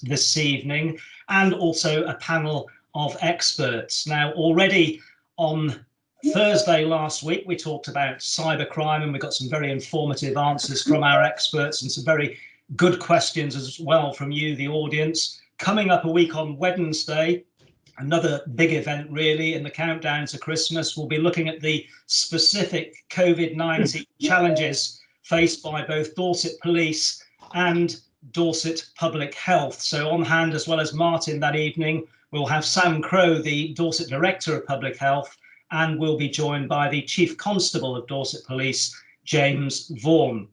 this evening, and also a panel of experts. Now, already on Thursday last week, we talked about cybercrime, and we got some very informative answers from our experts and some very good questions as well from you, the audience. Coming up a week on Wednesday, another big event really in the countdown to Christmas. We'll be looking at the specific COVID-19 challenges faced by both Dorset Police and Dorset Public Health. So on hand, as well as Martyn that evening, we'll have Sam Crowe, the Dorset Director of Public Health, and we'll be joined by the Chief Constable of Dorset Police, James Vaughan.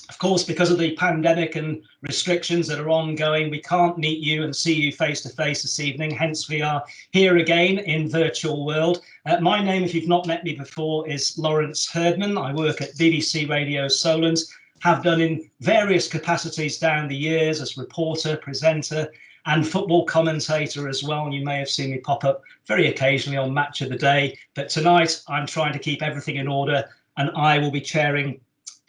Of course, because of the pandemic and restrictions that are ongoing, we can't meet you and see you face to face this evening. Hence, we are here again in virtual world. My name, if you've not met me before, is Laurence Herdman. I work at BBC Radio Solent, have done in various capacities down the years as reporter, presenter, and football commentator as well. And you may have seen me pop up very occasionally on Match of the Day. But tonight, I'm trying to keep everything in order, and I will be chairing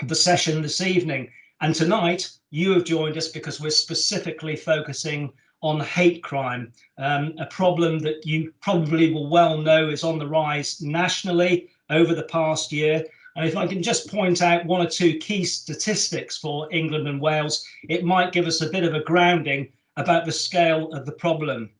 the session this evening. And tonight you have joined us because we're specifically focusing on hate crime, a problem that you probably will well know is on the rise nationally over the past year. And if I can just point out one or two key statistics for England and Wales, it might give us a bit of a grounding about the scale of the problem.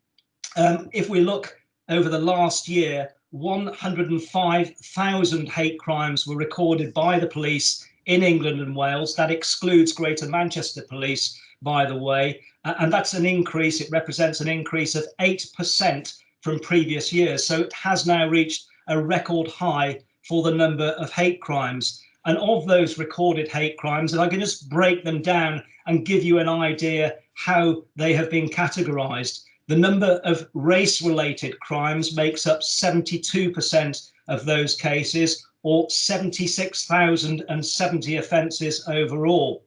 If we look over the last year, 105,000 hate crimes were recorded by the police in England and Wales. That excludes Greater Manchester Police, by the way, and that's an increase. It represents an increase of 8% from previous years. So it has now reached a record high for the number of hate crimes. And of those recorded hate crimes, and I can just break them down and give you an idea how they have been categorised. The number of race-related crimes makes up 72% of those cases, or 76,070 offences overall.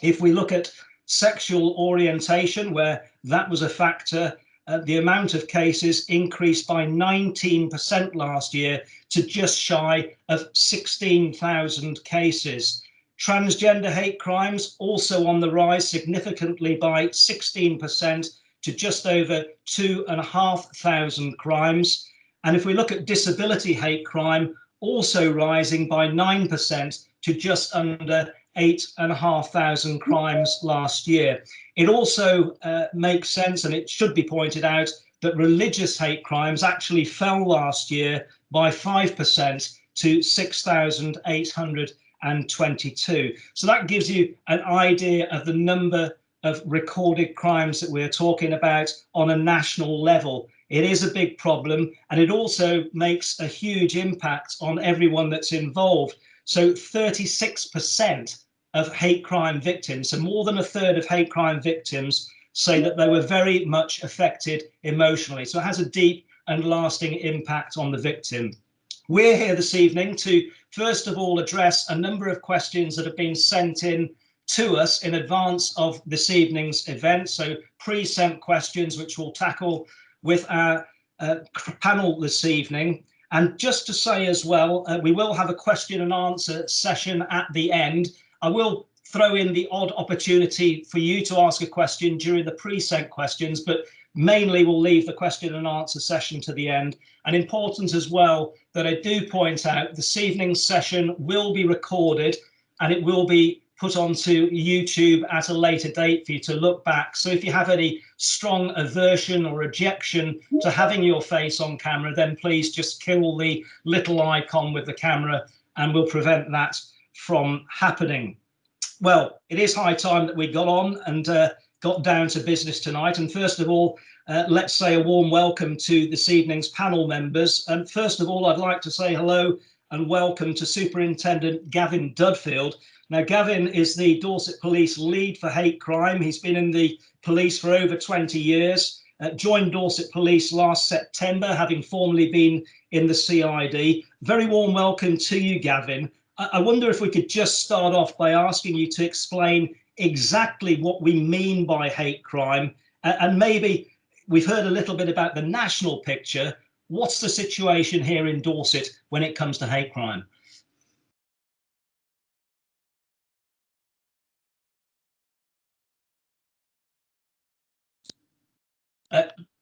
If we look at sexual orientation, where that was a factor, the amount of cases increased by 19% last year to just shy of 16,000 cases. Transgender hate crimes also on the rise significantly by 16% to just over 2,500 crimes. And if we look at disability hate crime, also rising by 9% to just under 8,500 crimes last year. It also makes sense, and it should be pointed out, that religious hate crimes actually fell last year by 5% to 6,822. So that gives you an idea of the number of recorded crimes that we're talking about on a national level. It is a big problem, and it also makes a huge impact on everyone that's involved. So 36% of hate crime victims, so more than a third of hate crime victims, say that they were very much affected emotionally. So it has a deep and lasting impact on the victim. We're here this evening to, first of all, address a number of questions that have been sent in to us in advance of this evening's event. So pre-sent questions, which we'll tackle with our panel this evening. And just to say as well, we will have a question and answer session at the end. I will throw in the odd opportunity for you to ask a question during the pre-sent questions, but mainly we'll leave the question and answer session to the end. And important as well that I do point out, this evening's session will be recorded and it will be put onto YouTube at a later date for you to look back. So if you have any strong aversion or objection to having your face on camera, then please just kill the little icon with the camera and we'll prevent that from happening. Well, it is high time that we got on and got down to business tonight. And first of all, let's say a warm welcome to this evening's panel members. And first of all, I'd like to say hello and welcome to Superintendent Gavin Dudfield. Now, Gavin is the Dorset Police lead for hate crime. He's been in the police for over 20 years, joined Dorset Police last September, having formerly been in the CID. Very warm welcome to you, Gavin. I wonder if we could just start off by asking you to explain exactly what we mean by hate crime. And maybe we've heard a little bit about the national picture. What's the situation here in Dorset when it comes to hate crime?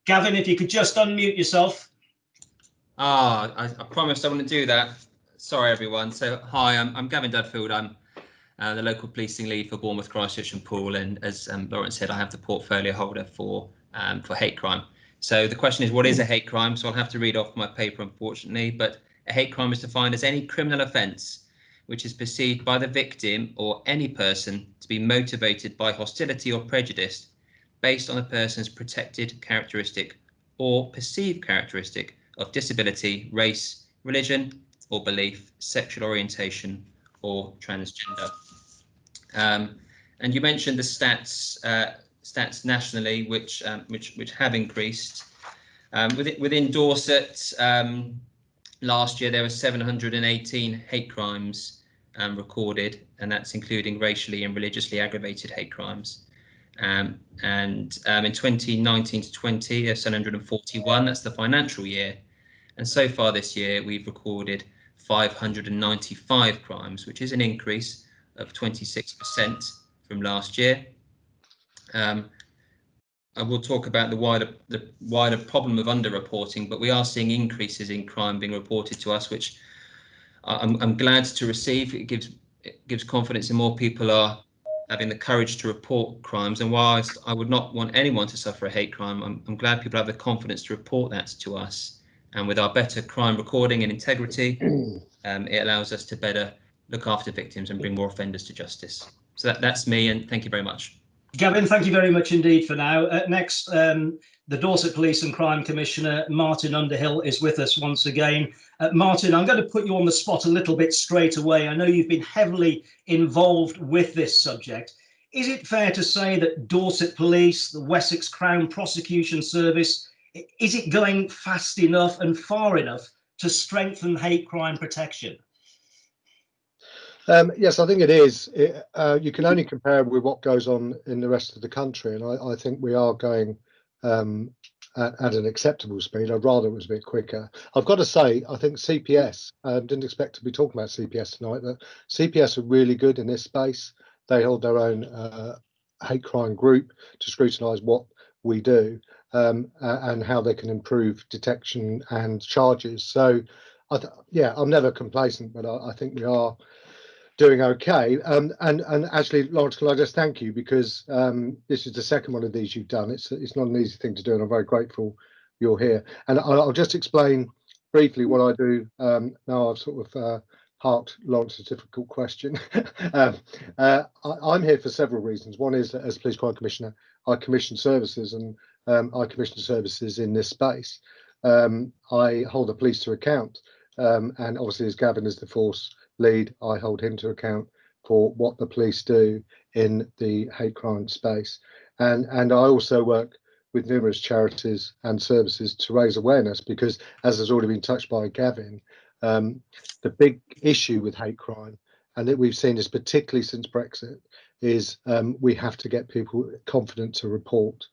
Gavin, if you could just unmute yourself. I promised I wouldn't do that. Sorry, everyone. So, hi, I'm Gavin Dudfield. I'm the local policing lead for Bournemouth, Christchurch and Poole. And as Laurence said, I have the portfolio holder for hate crime. So the question is, what is a hate crime? So I'll have to read off my paper, unfortunately. But a hate crime is defined as any criminal offence which is perceived by the victim or any person to be motivated by hostility or prejudice based on a person's protected characteristic or perceived characteristic of disability, race, religion or belief, sexual orientation or transgender. And you mentioned the stats nationally, which have increased. Within Dorset, last year there were 718 hate crimes recorded, and that's including racially and religiously aggravated hate crimes. And in 2019 to 20, there's 741. That's the financial year. And so far this year, we've recorded 595 crimes, which is an increase of 26% from last year. I will talk about the wider problem of underreporting, but we are seeing increases in crime being reported to us, which I'm glad to receive. It gives confidence in more people are having the courage to report crimes. And whilst I would not want anyone to suffer a hate crime, I'm glad people have the confidence to report that to us. And with our better crime recording and integrity, it allows us to better look after victims and bring more offenders to justice. So that's me, and thank you very much. Gavin, thank you very much indeed for now. Next, the Dorset Police and Crime Commissioner, Martyn Underhill, is with us once again. Martyn, I'm going to put you on the spot a little bit straight away. I know you've been heavily involved with this subject. Is it fair to say that Dorset Police, the Wessex Crown Prosecution Service, is it going fast enough and far enough to strengthen hate crime protection? Yes, I think it is. You can only compare with what goes on in the rest of the country, and I think we are going at an acceptable speed. I'd rather it was a bit quicker. I've got to say, I think CPS, didn't expect to be talking about CPS tonight, but CPS are really good in this space. They hold their own hate crime group to scrutinise what we do and how they can improve detection and charges. So, yeah, I'm never complacent, but I think we are doing okay. And actually, Laurence, can I just thank you, because this is the second one of these you've done. It's not an easy thing to do, and I'm very grateful you're here. And I'll just explain briefly what I do. Now I've sort of parked Laurence's difficult question. I'm here for several reasons. One is that as Police Crime Commissioner, I commission services, and I commission services in this space. I hold the police to account, and obviously as Gavin is the force lead, I hold him to account for what the police do in the hate crime space. And I also work with numerous charities and services to raise awareness, because as has already been touched by Gavin, the big issue with hate crime, and that we've seen this particularly since Brexit, is we have to get people confident to report.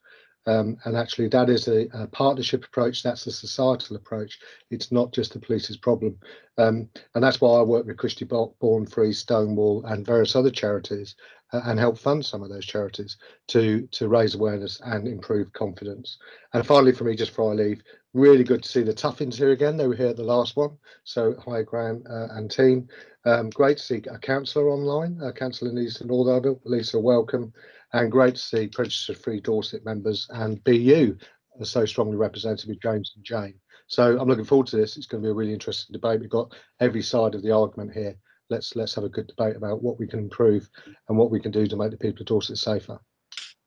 And actually that is a partnership approach. That's a societal approach. It's not just the police's problem. And that's why I work with Christy Born Free, Stonewall and various other charities and help fund some of those charities to raise awareness and improve confidence. And finally, for me, just before I leave, really good to see the Tuffins here again. They were here at the last one. So hi, Graham and team. Great to see a councillor online, a councillor in East and Underhill. Lisa, welcome. And great to see Prejudice-Free Dorset members and BU are so strongly represented with James and Jane. So I'm looking forward to this. It's going to be a really interesting debate. We've got every side of the argument here. Let's have a good debate about what we can improve and what we can do to make the people of Dorset safer.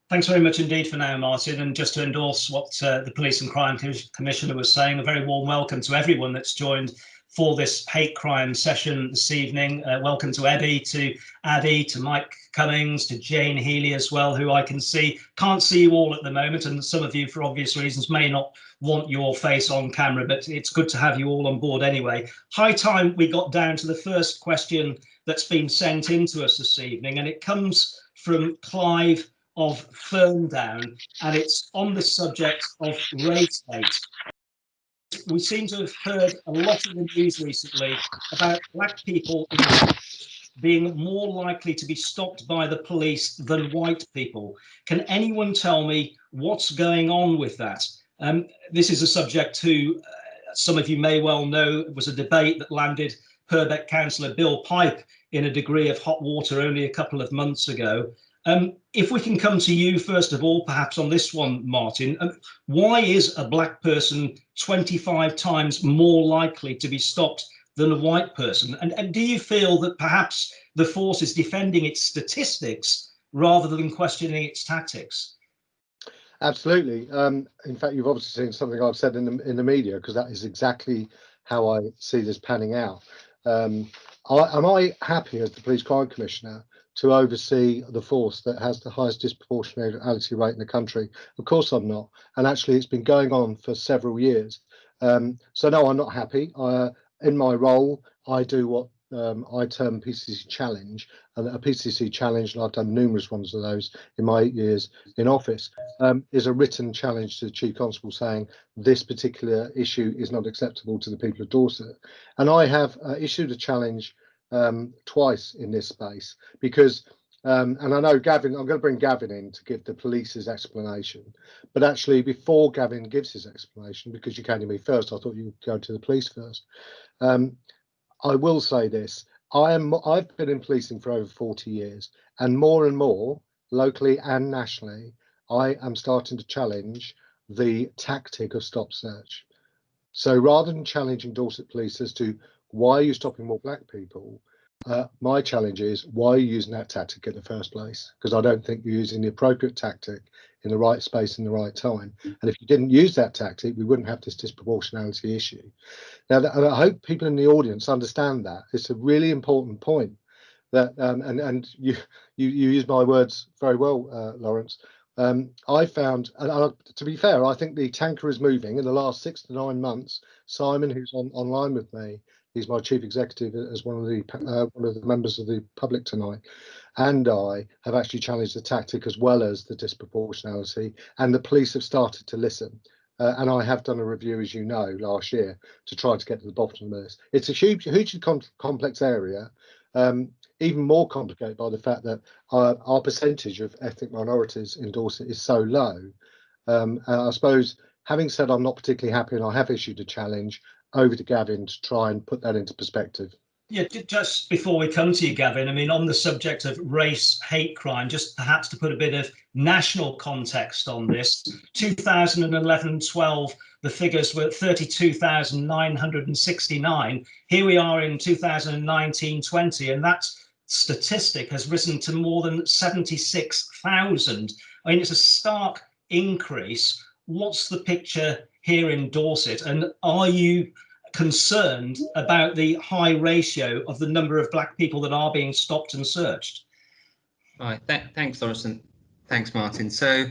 Thanks very much indeed for now, Martyn. And just to endorse what the Police and Crime Commissioner was saying, a very warm welcome to everyone that's joined for this hate crime session this evening. Welcome to Ebby, to Addy, to Mike Cummings, to Jane Healy as well, who I can see. Can't see you all at the moment, and some of you, for obvious reasons, may not want your face on camera, but it's good to have you all on board anyway. High time we got down to the first question that's been sent in to us this evening, and it comes from Clive of Ferndown, and it's on the subject of race hate. We seem to have heard a lot in the news recently about black people being more likely to be stopped by the police than white people. Can anyone tell me What's going on with that? This is a subject who some of you may well know was a debate that landed Purbeck councillor Bill Pipe in a degree of hot water only a couple of months ago. If we can come to you first of all, perhaps on this one, Martyn, why is a black person 25 times more likely to be stopped than a white person? And do you feel that perhaps the force is defending its statistics rather than questioning its tactics? Absolutely. In fact, you've obviously seen something I've said in the media, because that is exactly how I see this panning out. Am I happy as the Police Crime Commissioner to oversee the force that has the highest disproportionality rate in the country? Of course I'm not. And actually, it's been going on for several years. So no, I'm not happy. In my role, I do what I term PCC challenge, and a PCC challenge, and I've done numerous ones of those in my 8 years in office, is a written challenge to the Chief Constable saying this particular issue is not acceptable to the people of Dorset. And I have issued a challenge twice in this space because, and I know Gavin, I'm going to bring Gavin in to give the police's explanation, but actually before Gavin gives his explanation, because you came to me first, I thought you would go to the police first. I will say this, I've been in policing for over 40 years, and more, locally and nationally, I am starting to challenge the tactic of stop search. So rather than challenging Dorset Police as to why are you stopping more black people, my challenge is why are you using that tactic in the first place? Because I don't think you're using the appropriate tactic in the right space in the right time. And if you didn't use that tactic, we wouldn't have this disproportionality issue. Now, and I hope people in the audience understand that. It's a really important point that, and you use my words very well, Laurence. I found, and to be fair, I think the tanker is moving in the last 6 to 9 months. Simon, who's online with me, he's my chief executive as one of the members of the public tonight, and I have actually challenged the tactic as well as the disproportionality, and the police have started to listen. And I have done a review, as you know, last year to try to get to the bottom of this. It's a hugely complex area, even more complicated by the fact that our percentage of ethnic minorities in Dorset is so low. And I suppose, having said I'm not particularly happy and I have issued a challenge, over to Gavin to try and put that into perspective. Yeah, just before we come to you, Gavin, I mean, on the subject of race hate crime, just perhaps to put a bit of national context on this, 2011-12, the figures were 32,969. Here we are in 2019-20, and that statistic has risen to more than 76,000. I mean, it's a stark increase. What's the picture here in Dorset, and are you concerned about the high ratio of the number of black people that are being stopped and searched? Right, thanks, Laurence, and thanks, Martyn. So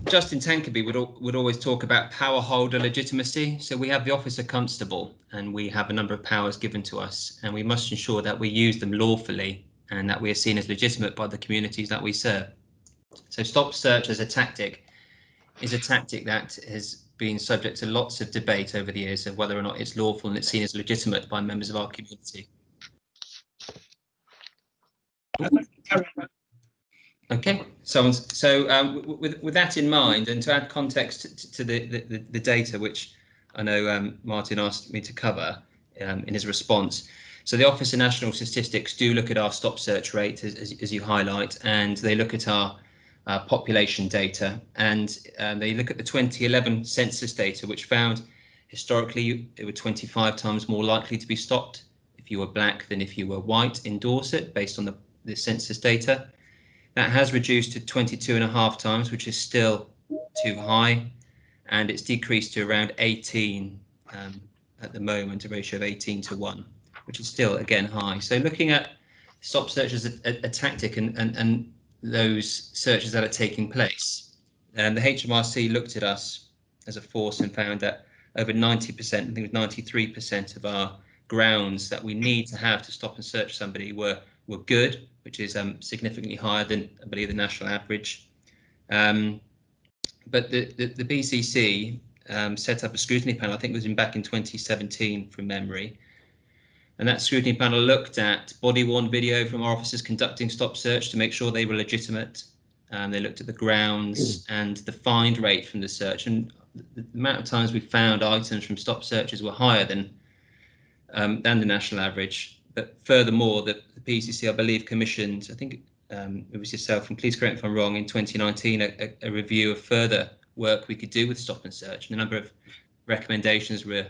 Justin Tankerby would always talk about power holder legitimacy. So we have the officer constable, and we have a number of powers given to us, and we must ensure that we use them lawfully and that we are seen as legitimate by the communities that we serve. So stop search as a tactic is a tactic that has been subject to lots of debate over the years of whether or not it's lawful and it's seen as legitimate by members of our community. Okay, so with that in mind, and to add context to the data, which I know Martyn asked me to cover in his response. So the Office of National Statistics do look at our stop search rate, as you highlight, and they look at our population data, and they look at the 2011 census data, which found historically it were 25 times more likely to be stopped if you were black than if you were white in Dorset, based on the census data. That has reduced to 22.5 times, which is still too high, and it's decreased to around 18 at the moment, a ratio of 18 to 1, which is still, again, high. So looking at stop search as a tactic and those searches that are taking place, and the HMRC looked at us as a force and found that over 90%, I think it was 93% of our grounds that we need to have to stop and search somebody were good, which is significantly higher than, I believe, the national average. But the BCC set up a scrutiny panel, I think it was back in 2017 from memory, and that scrutiny panel looked at body-worn video from our officers conducting stop search to make sure they were legitimate. They looked at the grounds and the find rate from the search, and the amount of times we found items from stop searches were higher than the national average. But furthermore, the PCC, I believe, commissioned, I think it was yourself, and please correct me if I'm wrong, in 2019, a review of further work we could do with stop and search. And a number of recommendations were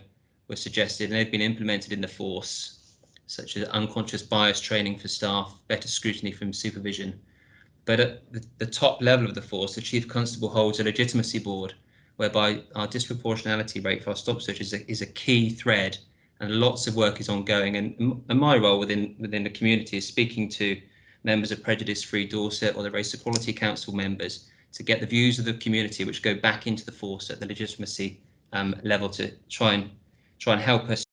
suggested, and they've been implemented in the force, such as unconscious bias training for staff, better scrutiny from supervision. But at the top level of the force, the Chief Constable holds a legitimacy board, whereby our disproportionality rate for our stop search is a key thread, and lots of work is ongoing. And my role within the community is speaking to members of Prejudice Free Dorset or the Race Equality Council members to get the views of the community, which go back into the force at the legitimacy level, to try and help us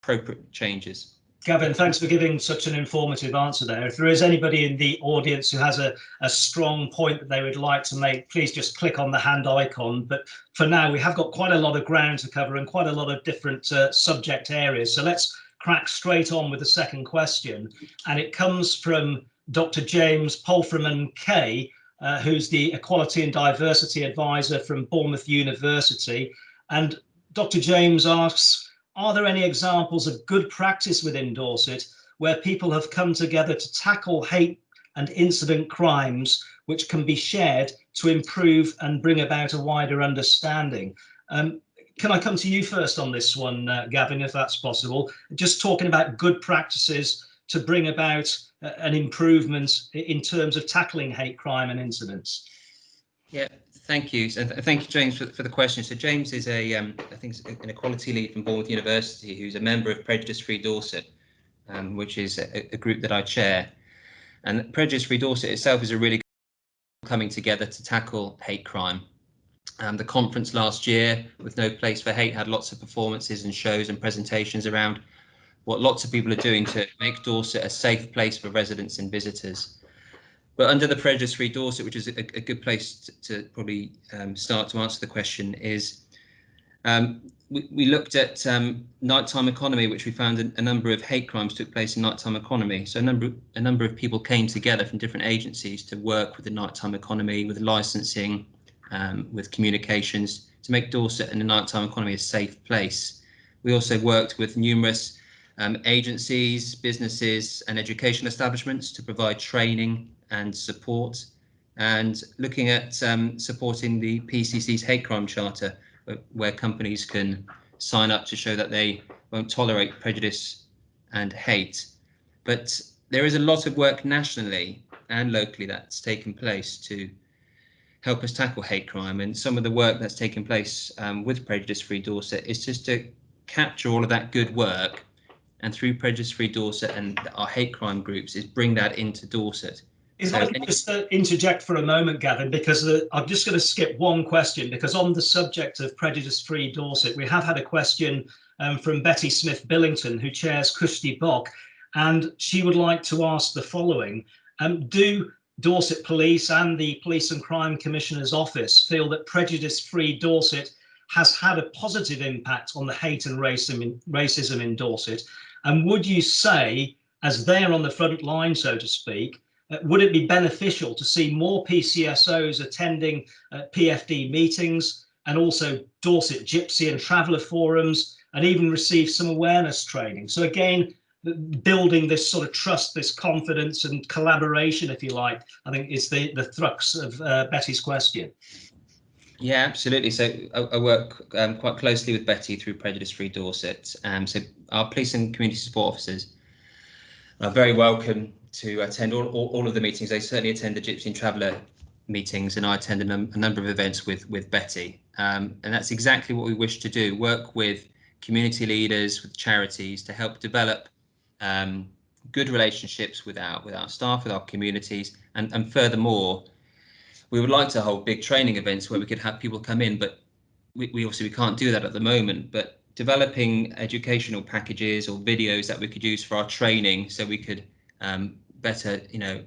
appropriate changes. Gavin, thanks for giving such an informative answer there. If there is anybody in the audience who has a strong point that they would like to make, please just click on the hand icon. But for now, we have got quite a lot of ground to cover and quite a lot of different subject areas. So let's crack straight on with the second question. And it comes from Dr. James Polframan-Kay, who's the Equality and Diversity Advisor from Bournemouth University. And Dr. James asks, are there any examples of good practice within Dorset where people have come together to tackle hate and incident crimes which can be shared to improve and bring about a wider understanding? Can I come to you first on this one, Gavin, if that's possible? Just talking about good practices to bring about an improvement in terms of tackling hate crime and incidents. Yeah, thank you. So thank you, James, for the question. So James is I think an equality lead from Bournemouth University, who's a member of Prejudice Free Dorset, which is a group that I chair. And Prejudice Free Dorset itself is a really good coming together to tackle hate crime. The conference last year, with No Place for Hate, had lots of performances and shows and presentations around what lots of people are doing to make Dorset a safe place for residents and visitors. But under the Prejudice Free Dorset, which is a good place to probably start to answer the question, is we looked at nighttime economy, which we found a number of hate crimes took place in nighttime economy. So a number of people came together from different agencies to work with the nighttime economy, with licensing, with communications, to make Dorset and the nighttime economy a safe place. We also worked with numerous agencies, businesses and education establishments to provide training and support, and looking at supporting the PCC's hate crime charter, where companies can sign up to show that they won't tolerate prejudice and hate. But there is a lot of work nationally and locally that's taken place to help us tackle hate crime, and some of the work that's taken place with Prejudice Free Dorset is just to capture all of that good work, and through Prejudice Free Dorset and our hate crime groups is bring that into Dorset. If I could just interject for a moment, Gavin, because I'm just going to skip one question, because on the subject of Prejudice Free Dorset, we have had a question from Betty Smith Billington, who chairs Cushty Bog, and she would like to ask the following. Do Dorset Police and the Police and Crime Commissioner's Office feel that Prejudice Free Dorset has had a positive impact on the hate and racism in Dorset? And would you say, as they're on the front line, so to speak, would it be beneficial to see more PCSOs attending PFD meetings, and also Dorset Gypsy and Traveller forums, and even receive some awareness training? So again, building this sort of trust, this confidence and collaboration, if you like, I think is the crux of Betty's question. Yeah, absolutely. So I work quite closely with Betty through Prejudice Free Dorset. So our police and community support officers are very welcome to attend all of the meetings. They certainly attend the Gypsy and Traveller meetings, and I attend a number of events with Betty. And that's exactly what we wish to do, work with community leaders, with charities, to help develop good relationships with our staff, with our communities, and furthermore, we would like to hold big training events where we could have people come in, but we obviously can't do that at the moment. But developing educational packages or videos that we could use for our training, so we could better,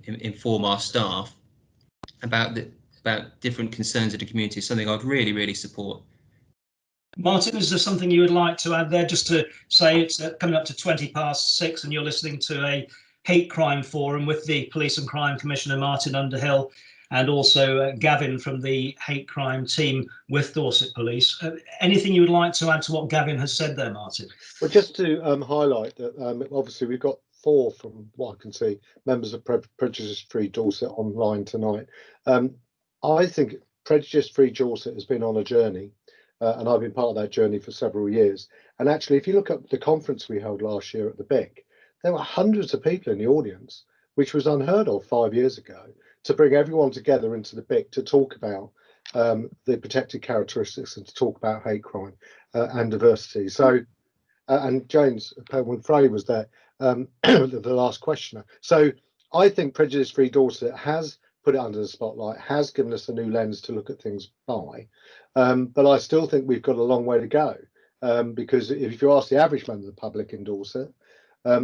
inform our staff about different concerns of the community, is something I'd really support. Martyn, is there something you would like to add there? Just to say, it's coming up to 6:20, and you're listening to a hate crime forum with the Police and Crime Commissioner, Martyn Underhill. and also Gavin from the hate crime team with Dorset Police. Anything you would like to add to what Gavin has said there, Martyn? Well, just to highlight that obviously we've got 4, from what I can see, members of Prejudice Free Dorset online tonight. I think Prejudice Free Dorset has been on a journey, and I've been part of that journey for several years. And actually, if you look at the conference we held last year at the BIC, there were hundreds of people in the audience, which was unheard of 5 years ago, to bring everyone together into the BIC to talk about the protected characteristics and to talk about hate crime and diversity. So, and James Penwood-Frey was there, the last questioner. So I think Prejudice Free Dorset has put it under the spotlight, has given us a new lens to look at things by, but I still think we've got a long way to go, because if you ask the average member of the public in Dorset,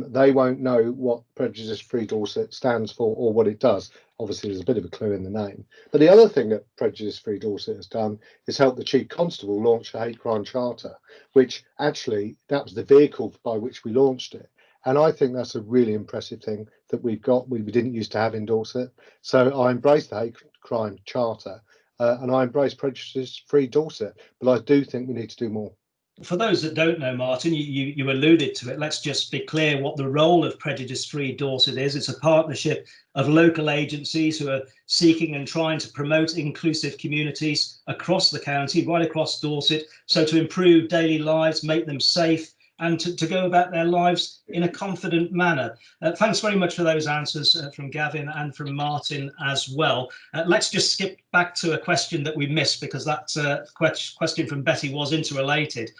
they won't know what Prejudice Free Dorset stands for or what it does. Obviously, there's a bit of a clue in the name. But the other thing that Prejudice Free Dorset has done is help the Chief Constable launch a hate crime charter, which actually, that was the vehicle by which we launched it. And I think that's a really impressive thing that we've got, we didn't used to have in Dorset. So I embrace the hate crime charter and I embrace Prejudice Free Dorset, but I do think we need to do more. For those that don't know, Martyn, you alluded to it. Let's just be clear what the role of Prejudice Free Dorset is. It's a partnership of local agencies who are seeking and trying to promote inclusive communities across the county, right across Dorset, so to improve daily lives, make them safe, and to go about their lives in a confident manner. Thanks very much for those answers from Gavin and from Martyn as well. Let's just skip back to a question that we missed, because that question from Betty was interrelated.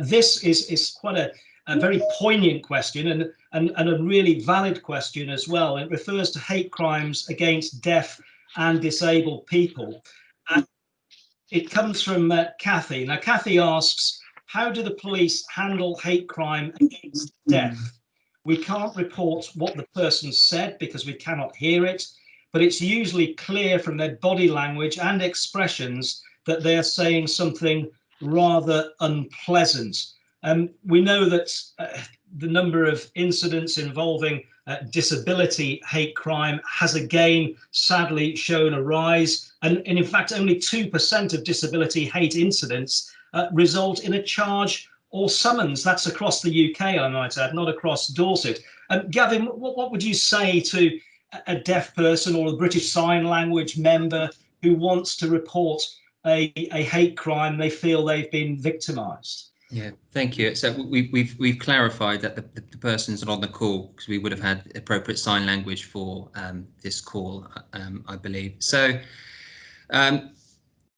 This is quite a very poignant question and a really valid question as well. It refers to hate crimes against deaf and disabled people. And it comes from Kathy. Now, Kathy asks, how do the police handle hate crime against deaf? We can't report what the person said because we cannot hear it, but it's usually clear from their body language and expressions that they're saying something rather unpleasant. We know that the number of incidents involving disability hate crime has again sadly shown a rise, and in fact only 2% of disability hate incidents result in a charge or summons. That's across the UK, I might add, not across Dorset. Gavin, what would you say to a deaf person or a British Sign Language member who wants to report a hate crime they feel they've been victimised? Yeah, thank you. So we've clarified that the person's not on the call, because we would have had appropriate sign language for this call, I believe. So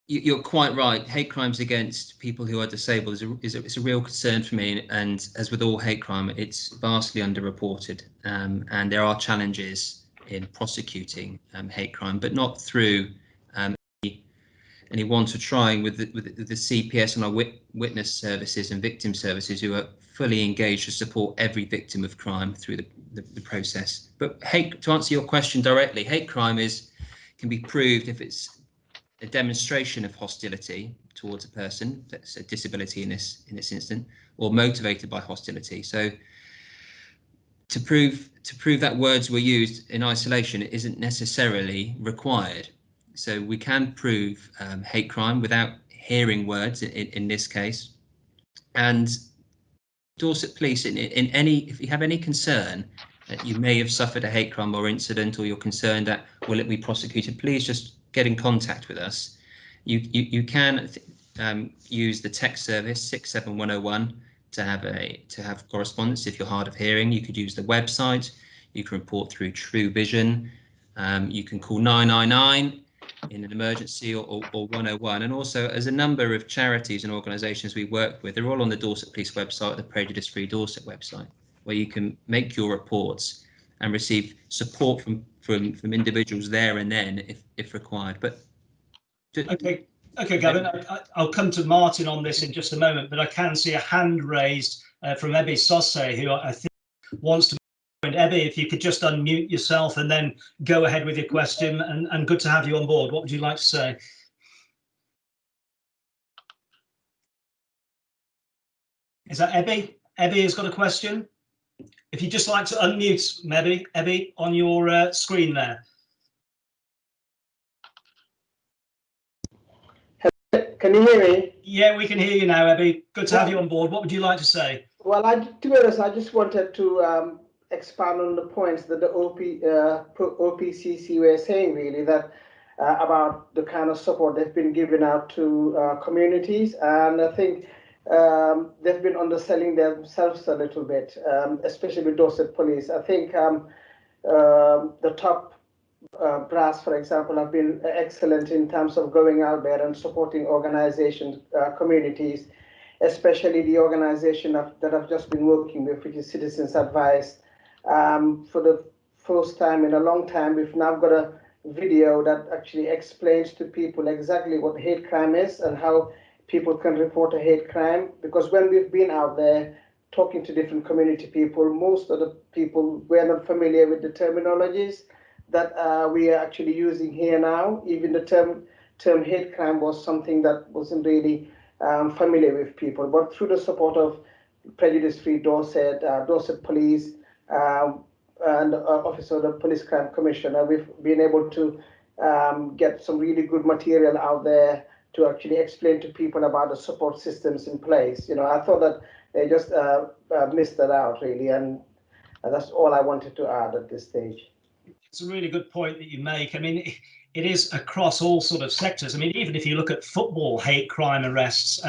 you're quite right. Hate crimes against people who are disabled is a real concern for me, and as with all hate crime, it's vastly underreported, and there are challenges in prosecuting hate crime, but not through any want of trying with the CPS and our witness services and victim services, who are fully engaged to support every victim of crime through the process. But to answer your question directly, hate crime can be proved if it's a demonstration of hostility towards a person, that's a disability in this instant, or motivated by hostility. So to prove that words were used in isolation isn't necessarily required. So we can prove hate crime without hearing words in this case. And Dorset Police, if you have any concern that you may have suffered a hate crime or incident, or you're concerned that will it be prosecuted, please just get in contact with us. You can use the text service 67101 to have correspondence. If you're hard of hearing, you could use the website. You can report through True Vision. You can call 999 in an emergency, or 101. And also, as a number of charities and organisations we work with, they're all on the Dorset Police website, the Prejudice Free Dorset website, where you can make your reports and receive support from individuals there and then if required. But okay, Gavin, I'll come to Martyn on this in just a moment, but I can see a hand raised from Ebby Sosse, who I think wants to. Ebby, if you could just unmute yourself and then go ahead with your question, and good to have you on board. What would you like to say? Is that Ebby? Ebby has got a question. If you'd just like to unmute, Ebby, on your screen there. Can you hear me? Yeah, we can hear you now, Abby. Good to have you on board. What would you like to say? Well, to be honest, I just wanted to expand on the points that the OPCC were saying, really, that about the kind of support they've been giving out to communities. And I think they've been underselling themselves a little bit, especially with Dorset Police. I think the top brass, for example, have been excellent in terms of going out there and supporting organizations, communities, especially the organization that I've just been working with, which is Citizens Advice. For the first time in a long time, we've now got a video that actually explains to people exactly what hate crime is and how people can report a hate crime. Because when we've been out there talking to different community people, most of the people were not familiar with the terminologies that we are actually using here now. Even the term hate crime was something that wasn't really familiar with people. But through the support of Prejudice Free Dorset, Dorset Police, and Office of the Police Crime Commissioner, we've been able to get some really good material out there to actually explain to people about the support systems in place. You know, I thought that they just missed that out, really, and that's all I wanted to add at this stage. It's a really good point that you make. I mean, it is across all sort of sectors. I mean, even if you look at football hate crime arrests,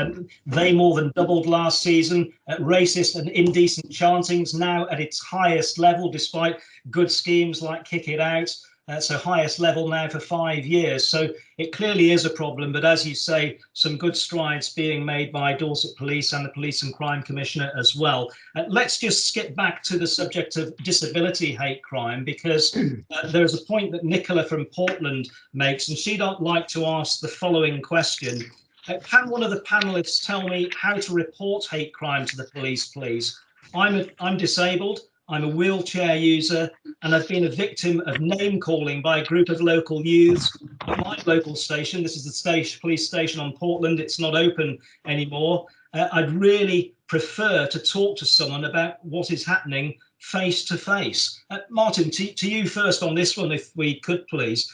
they more than doubled last season. Racist and indecent chanting's now at its highest level, despite good schemes like Kick It Out. So highest level now for 5 years. So it clearly is a problem. But as you say, some good strides being made by Dorset Police and the Police and Crime Commissioner as well. Let's just skip back to the subject of disability hate crime, because there's a point that Nicola from Portland makes, and she'd like to ask the following question. Can one of the panelists tell me how to report hate crime to the police, please? I'm disabled. I'm a wheelchair user, and I've been a victim of name calling by a group of local youths at my local station. This is the police station on Portland. It's not open anymore. I'd really prefer to talk to someone about what is happening face to face. Martyn, to you first on this one, if we could, please.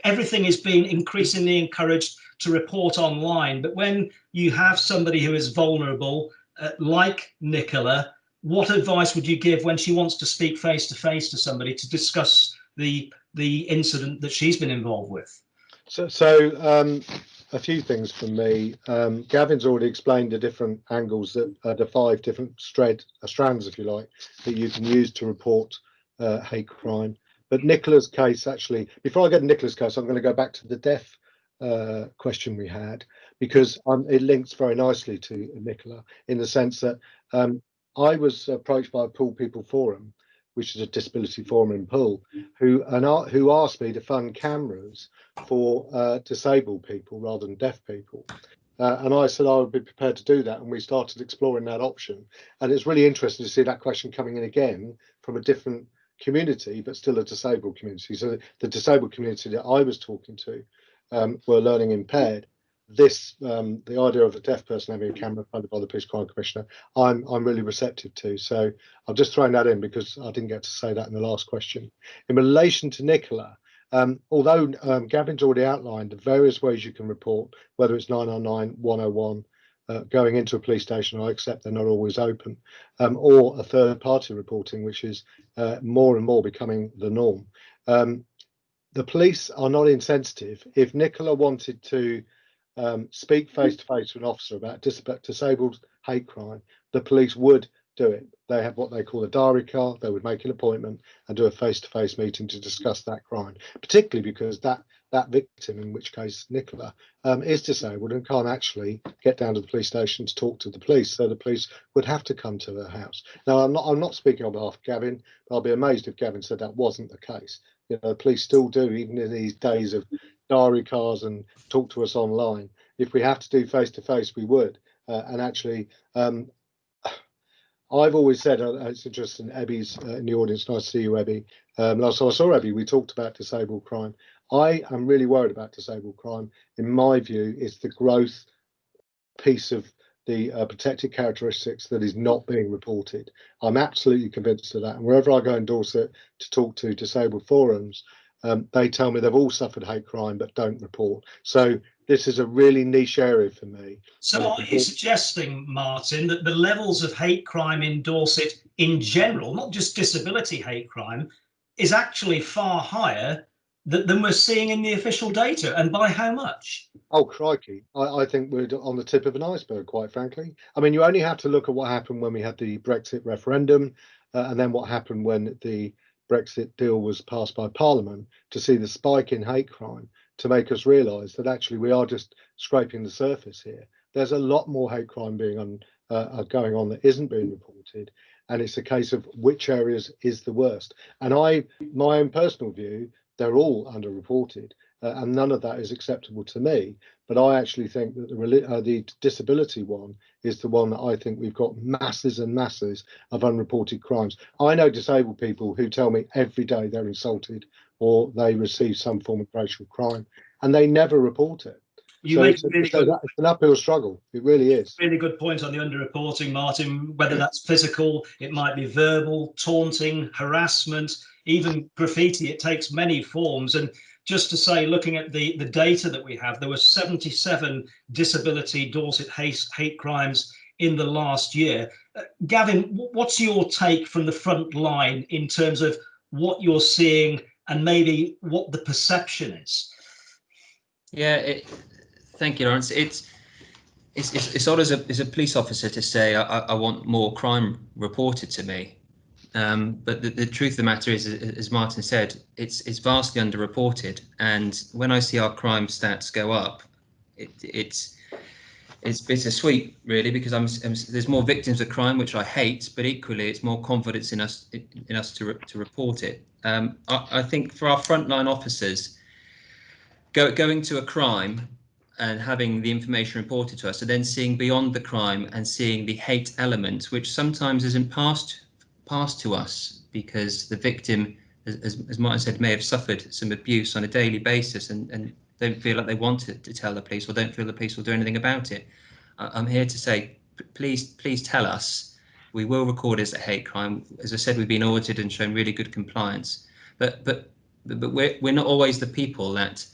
Everything is being increasingly encouraged to report online, but when you have somebody who is vulnerable, like Nicola, what advice would you give when she wants to speak face to face to somebody to discuss the incident that she's been involved with? So a few things from me. Gavin's already explained the different angles, that the 5 different strands, if you like, that you can use to report hate crime. But Nicola's case, actually, before I get to Nicola's case, I'm going to go back to the deaf question we had, because it links very nicely to Nicola, in the sense that I was approached by a Poole People Forum, which is a disability forum in Poole, who asked me to fund cameras for disabled people rather than deaf people. And I said I would be prepared to do that, and we started exploring that option. And it's really interesting to see that question coming in again from a different community, but still a disabled community. So the disabled community that I was talking to were learning impaired. The idea of a deaf person having a camera funded by the Police Crime Commissioner, I'm really receptive to. So I've just thrown that in because I didn't get to say that in the last question. In relation to Nicola, although Gavin's already outlined the various ways you can report, whether it's 999, 101, going into a police station, I accept they're not always open, or a third party reporting, which is more and more becoming the norm. The police are not insensitive. If Nicola wanted to speak face to face to an officer about disabled hate crime, the police would do it. They have what they call a diary card. They would make an appointment and do a face to face meeting to discuss that crime, particularly because that victim, in which case Nicola, is disabled and can't actually get down to the police station to talk to the police. So the police would have to come to her house. Now, I'm not speaking on behalf of Gavin, but I'll be amazed if Gavin said that wasn't the case. You know, the police still do, even in these days of diary cards and talk to us online. If we have to do face to face, we would. And actually, I've always said, it's interesting, Abby's in the audience. Nice to see you, Abby. Last time I saw Abby, we talked about disabled crime. I am really worried about disabled crime. In my view, it's the growth piece of the protected characteristics that is not being reported. I'm absolutely convinced of that. And wherever I go in Dorset to talk to disabled forums, they tell me they've all suffered hate crime but don't report. So this is a really niche area for me. So are you suggesting, Martyn, that the levels of hate crime in Dorset in general, not just disability hate crime, is actually far higher than we're seeing in the official data, and by how much? Oh, crikey. I think we're on the tip of an iceberg, quite frankly. I mean, you only have to look at what happened when we had the Brexit referendum and then what happened when the Brexit deal was passed by Parliament to see the spike in hate crime, to make us realise that actually we are just scraping the surface here. There's a lot more hate crime being going on that isn't being reported, and it's a case of which areas is the worst. And my own personal view, they're all underreported, and none of that is acceptable to me. But I actually think that the disability one is the one that I think we've got masses and masses of unreported crimes. I know disabled people who tell me every day they're insulted or they receive some form of racial crime, and they never report it. You make it's an uphill struggle. It really is. Really good point on the underreporting, Martyn. Whether that's physical, it might be verbal, taunting, harassment, even graffiti. It takes many forms. And just to say, looking at the data that we have, there were 77 disability Dorset hate crimes in the last year. Gavin, what's your take from the front line in terms of what you're seeing and maybe what the perception is? Yeah, thank you, Laurence. It's odd as a police officer to say I want more crime reported to me, but the truth of the matter is, as Martyn said, it's vastly underreported. And when I see our crime stats go up, it's bittersweet, really, because there's more victims of crime, which I hate, but equally it's more confidence in us to report it. I think for our frontline officers, going to a crime and having the information reported to us, and then seeing beyond the crime and seeing the hate element, which sometimes isn't passed to us because the victim, as Martyn said, may have suffered some abuse on a daily basis and don't feel like they want to tell the police, or don't feel the police will do anything about it. I'm here to say, please tell us. We will record it as a hate crime. As I said, we've been audited and shown really good compliance, but we're not always the people that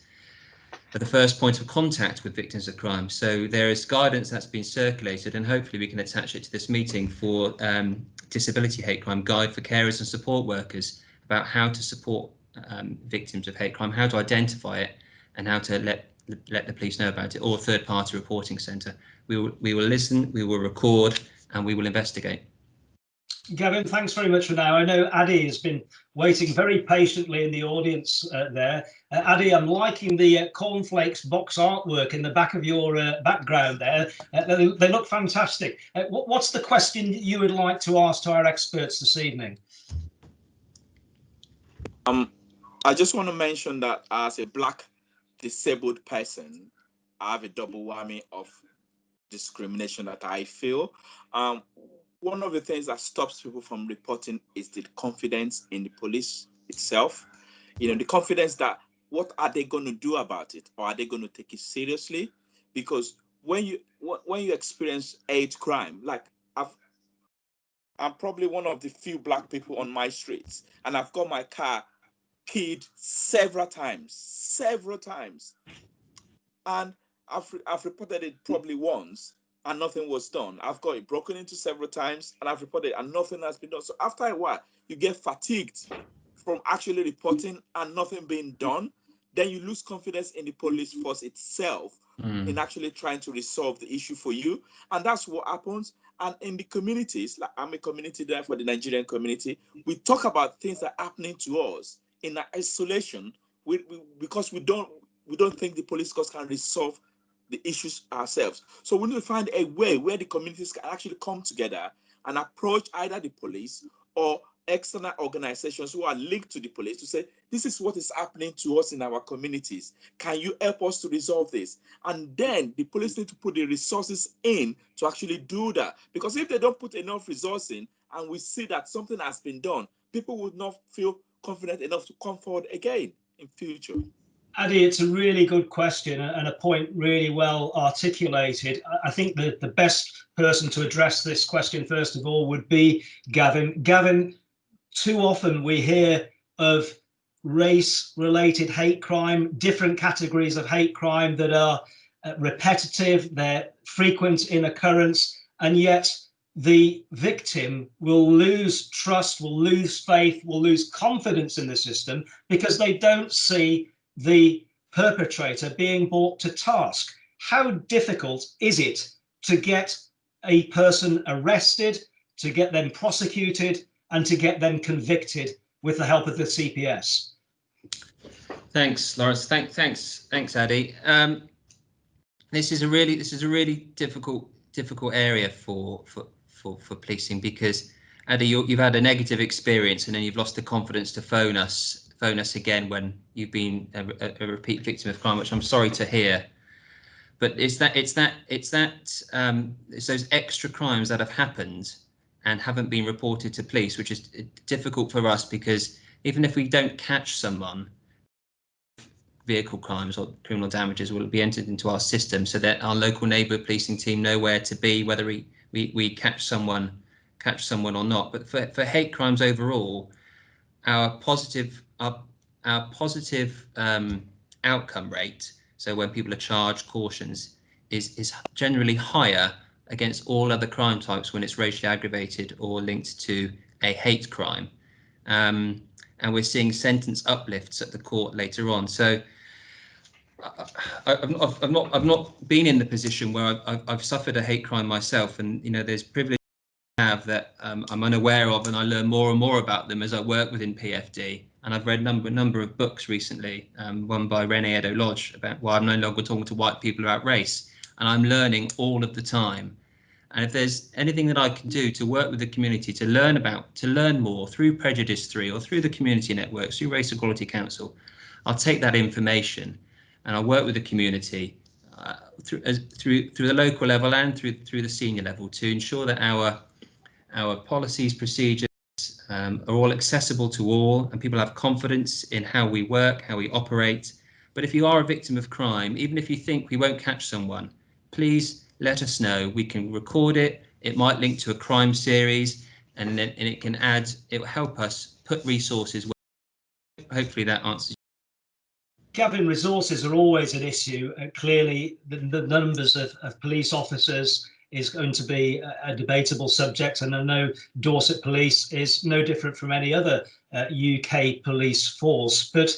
are the first point of contact with victims of crime. So there is guidance that's been circulated, and hopefully we can attach it to this meeting, for disability hate crime guide for carers and support workers, about how to support victims of hate crime, how to identify it, and how to let the police know about it, or a third-party reporting centre. We will listen, we will record, and we will investigate. Gavin, thanks very much for now. I know Addy has been waiting very patiently in the audience there. Addy, I'm liking the cornflakes box artwork in the back of your background there. They look fantastic. What's the question you would like to ask to our experts this evening? I just want to mention that as a Black disabled person, I have a double whammy of discrimination that I feel. One of the things that stops people from reporting is the confidence in the police itself. You know, the confidence that what are they going to do about it, or are they going to take it seriously? Because when you experience hate crime, like I'm probably one of the few Black people on my streets, and I've got my car keyed several times, and I've reported it probably once, and nothing was done. I've got it broken into several times, and I've reported it, and nothing has been done. So after a while, you get fatigued from actually reporting and nothing being done. Then you lose confidence in the police force itself in actually trying to resolve the issue for you. And that's what happens. And in the communities, like I'm a community there for the Nigerian community, we talk about things that are happening to us in isolation because we don't think the police force can resolve the issues ourselves. So we need to find a way where the communities can actually come together and approach either the police or external organizations who are linked to the police to say, this is what is happening to us in our communities. Can you help us to resolve this? And then the police need to put the resources in to actually do that. Because if they don't put enough resources in and we see that something has been done, people would not feel confident enough to come forward again in future. Addy, it's a really good question and a point really well articulated. I think that the best person to address this question, first of all, would be Gavin. Gavin, too often we hear of race-related hate crime, different categories of hate crime that are repetitive, they're frequent in occurrence, and yet the victim will lose trust, will lose faith, will lose confidence in the system because they don't see the perpetrator being brought to task. How difficult is it to get a person arrested, to get them prosecuted, and to get them convicted with the help of the CPS? Thanks, Laurence. Thanks, Addy. This is a really difficult area for policing, because Addy, you've had a negative experience and then you've lost the confidence to phone us again when you've been a repeat victim of crime, which I'm sorry to hear. But it's those extra crimes that have happened and haven't been reported to police, which is difficult for us, because even if we don't catch someone, vehicle crimes or criminal damages will be entered into our system so that our local neighbourhood policing team know where to be, whether we catch someone or not. But for hate crimes overall, our positive outcome rate, so when people are charged, cautions, is generally higher against all other crime types when it's racially aggravated or linked to a hate crime. And we're seeing sentence uplifts at the court later on. So I've not been in the position where I've suffered a hate crime myself, and there's privilege I have that I'm unaware of, and I learn more and more about them as I work within PFD. And I've read a number of books recently, one by Renee Edo-Lodge about why I'm no longer talking to white people about race, and I'm learning all of the time. And if there's anything that I can do to work with the community to learn more through Prejudice 3 or through the community networks, through Race Equality Council, I'll take that information and I'll work with the community through the local level and through the senior level to ensure that our policies, procedures are all accessible to all, and people have confidence in how we work, how we operate. But if you are a victim of crime, even if you think we won't catch someone, please let us know. We can record it. It might link to a crime series, and it will help us put resources. Hopefully that answers. Gavin, resources are always an issue. Clearly, the numbers of police officers is going to be a debatable subject, and I know Dorset Police is no different from any other UK police force. But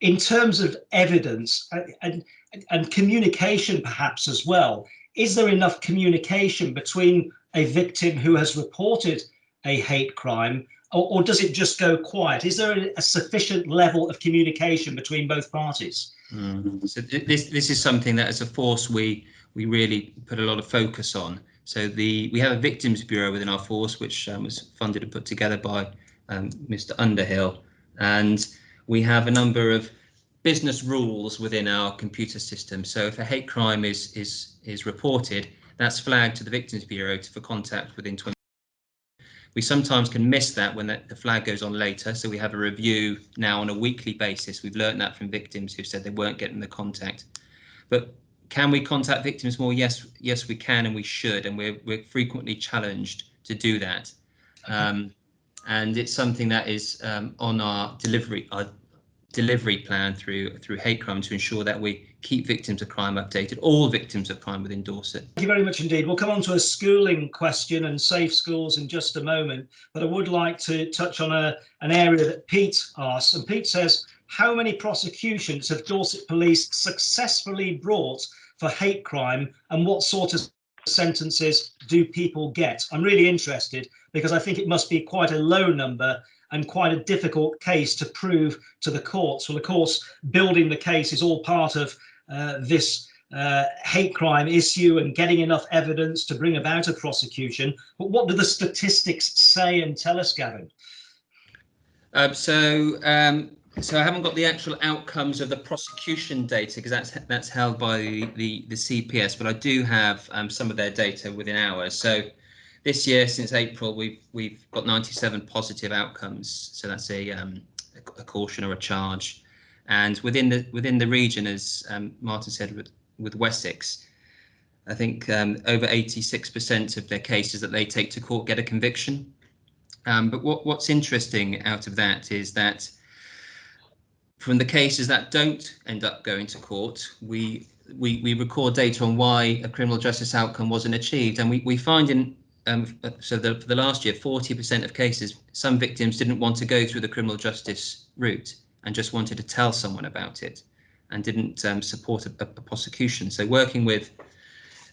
in terms of evidence and communication perhaps as well, is there enough communication between a victim who has reported a hate crime, or does it just go quiet? Is there a sufficient level of communication between both parties? So this is something that as a force we really put a lot of focus on. So we have a victims bureau within our force, which was funded and put together by Mr. Underhill, and we have a number of business rules within our computer system. So if a hate crime is reported, that's flagged to the victims bureau for contact within 20. We sometimes can miss that when the flag goes on later, so we have a review now on a weekly basis. We've learned that from victims who said they weren't getting the contact. But can we contact victims more? Yes, we can, and we should, and we're frequently challenged to do that. Okay. And it's something that is on our delivery plan through hate crime to ensure that we keep victims of crime updated, all victims of crime within Dorset. Thank you very much indeed. We'll come on to a schooling question and safe schools in just a moment, but I would like to touch on an area that Pete asks, and Pete says, how many prosecutions have Dorset Police successfully brought for hate crime, and what sort of sentences do people get? I'm really interested because I think it must be quite a low number and quite a difficult case to prove to the courts. Well, of course, building the case is all part of this hate crime issue and getting enough evidence to bring about a prosecution. But what do the statistics say and tell us, Gavin? So I haven't got the actual outcomes of the prosecution data because that's held by the CPS, but I do have some of their data within ours. So this year, since April, we've got 97 positive outcomes. So that's a caution or a charge, and within the region, as Martyn said, with Wessex, I think over 86% of their cases that they take to court get a conviction. But what's interesting out of that is that from the cases that don't end up going to court, we record data on why a criminal justice outcome wasn't achieved, and we find in for the last year, 40% of cases, some victims didn't want to go through the criminal justice route and just wanted to tell someone about it and didn't support a prosecution. So working with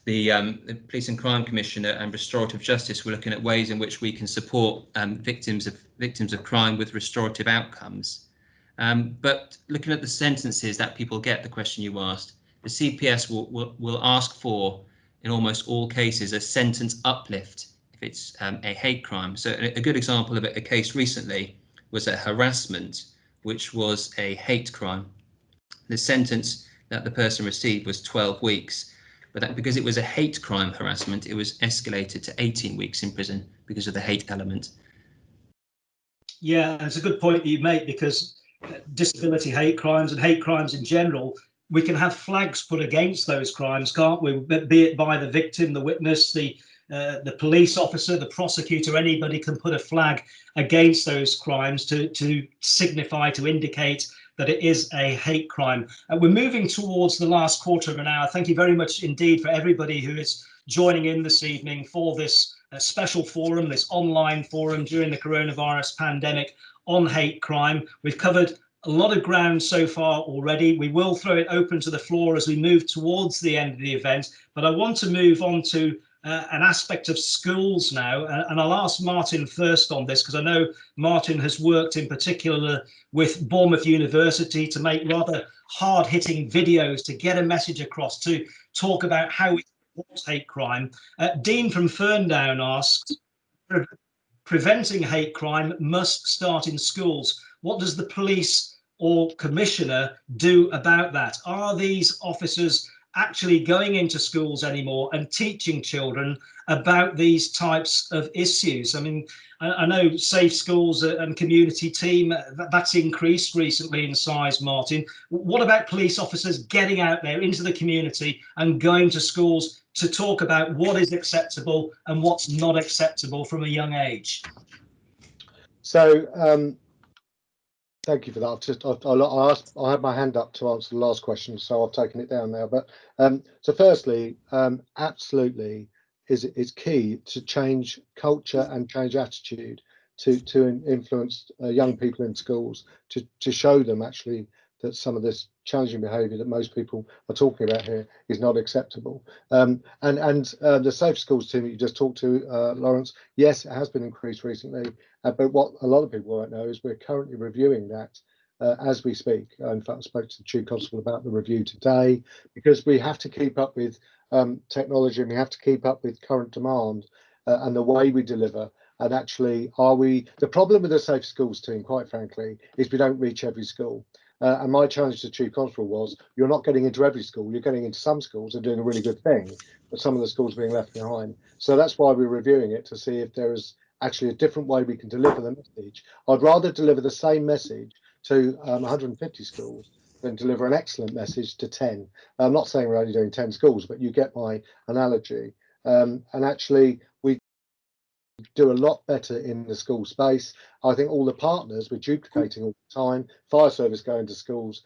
the Police and Crime Commissioner and Restorative Justice, we're looking at ways in which we can support victims of crime with restorative outcomes. But looking at the sentences that people get, the question you asked, the CPS will ask for, in almost all cases, a sentence uplift if it's a hate crime. So a good example of a case recently was a harassment, which was a hate crime. The sentence that the person received was 12 weeks, but that, because it was a hate crime harassment, it was escalated to 18 weeks in prison because of the hate element. Yeah, it's a good point that you make, because disability hate crimes and hate crimes in general, we can have flags put against those crimes, can't we? Be it by the victim, the witness, the police officer, the prosecutor, anybody can put a flag against those crimes to signify, to indicate that it is a hate crime. We're moving towards the last quarter of an hour. Thank you very much indeed for everybody who is joining in this evening for this special forum, this online forum during the coronavirus pandemic on hate crime. We've covered a lot of ground so far already. We will throw it open to the floor as we move towards the end of the event, but I want to move on to an aspect of schools now, and I'll ask Martyn first on this, because I know Martyn has worked in particular with Bournemouth University to make rather hard-hitting videos to get a message across, to talk about how we support hate crime. Dean from Ferndown asks, preventing hate crime must start in schools. What does the police or commissioner do about that? Are these officers actually going into schools anymore and teaching children about these types of issues? I mean, I know Safe Schools and Community Team, that's increased recently in size, Martyn. What about police officers getting out there into the community and going to schools to talk about what is acceptable and what's not acceptable from a young age? So thank you for that. I had my hand up to answer the last question, so I've taken it down now. But so firstly, absolutely, it's key to change culture and change attitude to influence young people in schools, to show them actually that some of this challenging behaviour that most people are talking about here is not acceptable. The Safe Schools team that you just talked to, Laurence, yes, it has been increased recently, but what a lot of people won't know is we're currently reviewing that as we speak. In fact, I spoke to the Chief Constable about the review today, because we have to keep up with technology, and we have to keep up with current demand and the way we deliver. And actually, the problem with the Safe Schools team, quite frankly, is we don't reach every school. And my challenge to Chief Constable was, you're not getting into every school, you're getting into some schools and doing a really good thing, but some of the schools are being left behind. So that's why we're reviewing it, to see if there is actually a different way we can deliver the message. I'd rather deliver the same message to 150 schools than deliver an excellent message to 10. I'm not saying we're only doing 10 schools, but you get my analogy. And actually, we do a lot better in the school space. I think all the partners, we're duplicating all the time. Fire service go into schools,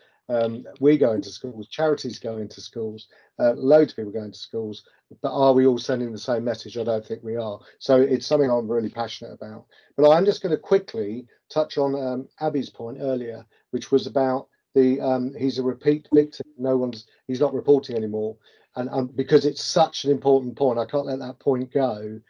we go into schools, charities go into schools, loads of people go into schools, but are we all sending the same message? I don't think we are. So it's something I'm really passionate about. But I'm just going to quickly touch on Abby's point earlier, which was about he's a repeat victim. He's not reporting anymore. And because it's such an important point, I can't let that point go.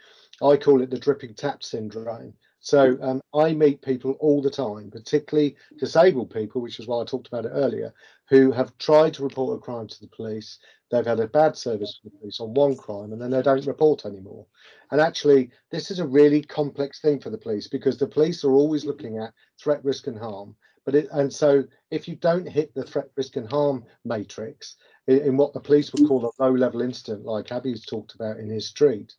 I call it the dripping tap syndrome. So I meet people all the time, particularly disabled people, which is why I talked about it earlier, who have tried to report a crime to the police. They've had a bad service from the police on one crime, and then they don't report anymore. And actually, this is a really complex thing for the police, because the police are always looking at threat, risk and harm. And so if you don't hit the threat, risk and harm matrix in what the police would call a low-level incident, like Abby's talked about in his street,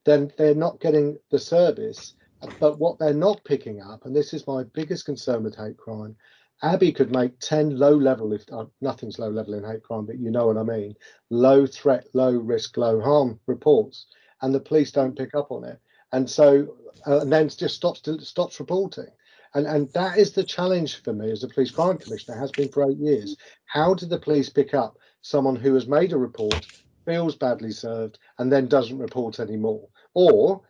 then they're not getting the service. But what they're not picking up, and this is my biggest concern with hate crime, Abby could make 10 low-level, if nothing's low-level in hate crime, but you know what I mean, low threat, low risk, low harm reports, and the police don't pick up on it. And so, and then just stops reporting. And that is the challenge for me as a police crime commissioner, has been for 8 years. How do the police pick up someone who has made a report, feels badly served, and then doesn't report anymore, or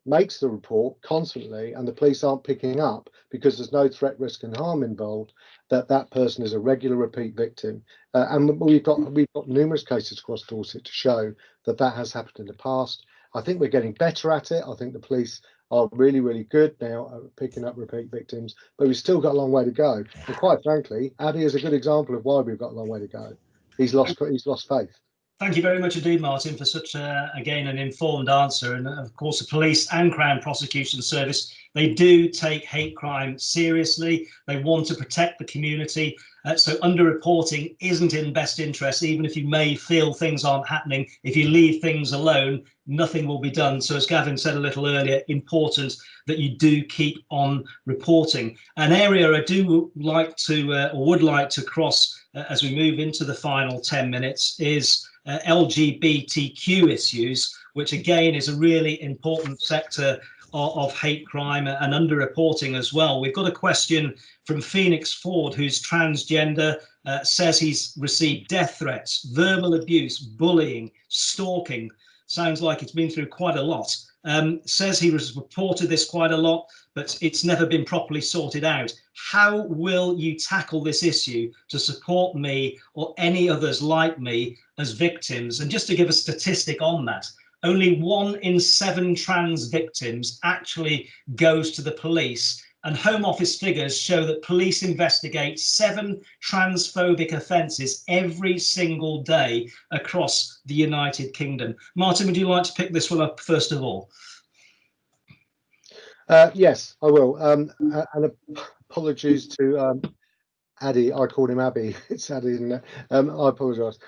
makes the report constantly and the police aren't picking up because there's no threat, risk and harm involved, that person is a regular repeat victim. And we've got numerous cases across Dorset to show that has happened in the past. I think we're getting better at it. I think the police are really, really good now at picking up repeat victims, but we've still got a long way to go. And quite frankly, Abby is a good example of why we've got a long way to go. He's lost faith. Thank you very much indeed, Martyn, for such, again, an informed answer. And of course, the police and Crown Prosecution Service, they do take hate crime seriously. They want to protect the community. So underreporting isn't in best interest, even if you may feel things aren't happening. If you leave things alone, nothing will be done. So as Gavin said a little earlier, important that you do keep on reporting. An area I do like to, or would like to cross as we move into the final 10 minutes is LGBTQ issues, which again is a really important sector of hate crime and underreporting as well. We've got a question from Phoenix Ford, who's transgender, says he's received death threats, verbal abuse, bullying, stalking. Sounds like it's been through quite a lot. Says he has reported this quite a lot, but it's never been properly sorted out. How will you tackle this issue to support me or any others like me as victims? And just to give a statistic on that, only 1 in 7 trans victims actually goes to the police, and Home Office figures show that police investigate 7 transphobic offences every single day across the United Kingdom. Martyn, would you like to pick this one up first of all? Yes, I will. And apologies to Addy. I called him Abby. It's Addy, isn't it? I apologise.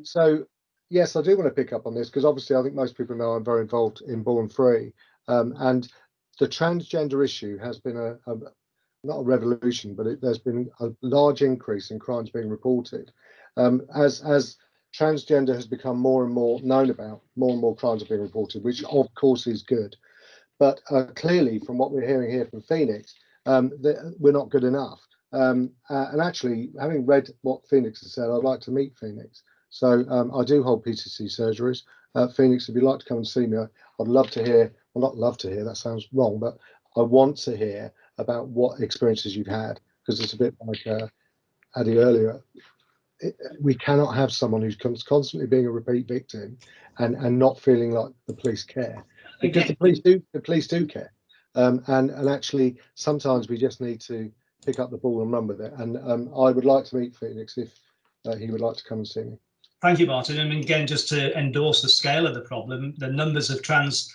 So yes, I do want to pick up on this because obviously I think most people know I'm very involved in Born Free, and the transgender issue has been not a revolution, but there's been a large increase in crimes being reported. As transgender has become more and more known about, more and more crimes are being reported, which of course is good. But clearly, from what we're hearing here from Phoenix, we're not good enough. And actually, having read what Phoenix has said, I'd like to meet Phoenix. So I do hold PCC surgeries. Phoenix, if you'd like to come and see me, I'd love to hear. Well, not love to hear, that sounds wrong, but I want to hear about what experiences you've had, because it's a bit like Addy earlier. We cannot have someone who's constantly being a repeat victim and not feeling like the police care. Because the police do care, and actually sometimes we just need to pick up the ball and run with it. And I would like to meet Phoenix if he would like to come and see me. Thank you, Martyn. And again, just to endorse the scale of the problem, the numbers of trans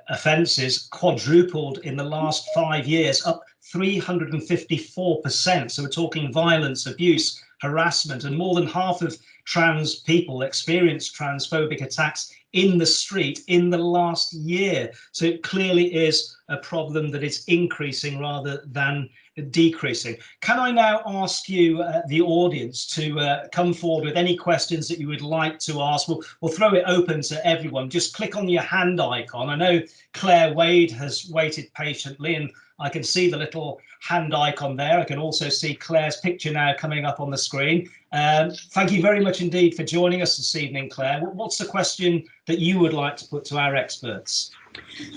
offences quadrupled in the last 5 years, up 354%. So we're talking violence, abuse, harassment, and more than half of trans people experience transphobic attacks in the street in the last year. So it clearly is a problem that is increasing rather than decreasing. Can I now ask you, the audience, to come forward with any questions that you would like to ask? We'll throw it open to everyone. Just click on your hand icon. I know Claire Wade has waited patiently, and I can see the little hand icon there. I can also see Claire's picture now coming up on the screen. Thank you very much indeed for joining us this evening, Claire. What's the question that you would like to put to our experts?